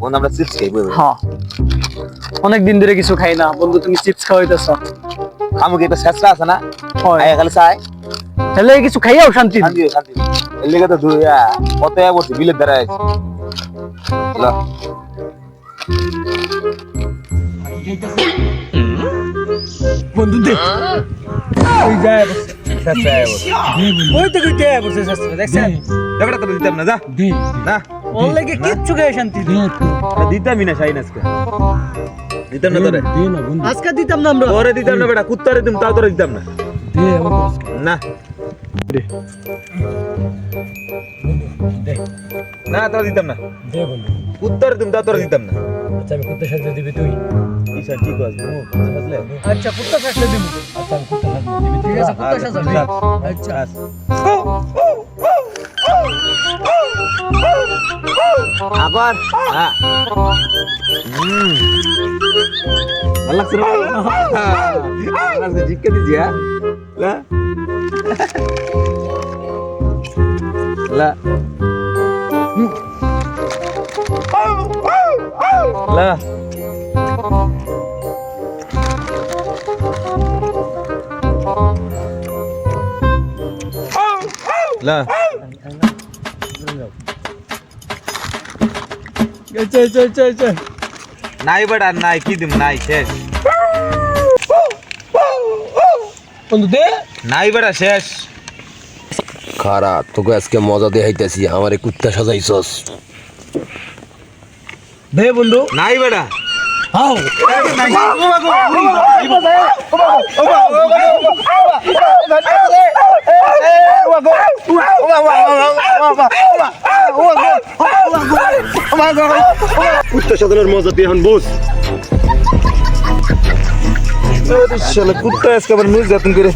বন্ধু আমরা চিপস খাইবো হ্যাঁ অনেক দিন ধরে কিছু খাই না বন্ধু তুমি চিপস খাওয়াইতেছ আমাকে একটা শেষরা আছে না হয় আয় খালি চাই তাহলে কিছু খাইয়াও শান্তি শান্তি শান্তি এর লেগে তো কত বলছি বিলের দ্বারা আছে হ্যালো বন্ধু দে ওই যায় ওই তো কইতে বসে শাস্ত্র দেখছেন দেবটা তো দিতাম না যা না ওর লাগে কিচ্ছু খাই শান্তি দিতামই না শাইন আজকে দিতাম না তোরে আজকে দিতাম না আমরা তোরে দিতাম না বেটা কুত্তারে দিম তাও তোরে দিতাম না না না তোরে দিতাম না কুত্তারে দিম তাও তোরে দিতাম না আচ্ছা আমি কুত্তা সাজতে দিবি তুই ঈশা ঠিক আছে বুঝলে আচ্ছা কুত্তা সাজতে দিব আচ্ছা আমি কুত্তা সাজতে দিবি ঠিক আছে কুত্তা সাজতে আচ্ছা আবার হ্যাঁ ভালো লাগছে রে আজকে জিজ্ঞে দিছি হ্যাঁ লা লা লা চল নাই বেটা নাই কি দিম নাই শেষ বন্ধু দে নাই বেটা শেষ খারা তোকে আজকে মজা দেখাইতেছি আমারে কুত্তা সাজাইছস দে বন্ধু নাই বেটা হাও কুত্তা সাজানোর মজা তুই এখন বুঝ কুত্তা আজকে আবার নির্যাতন করে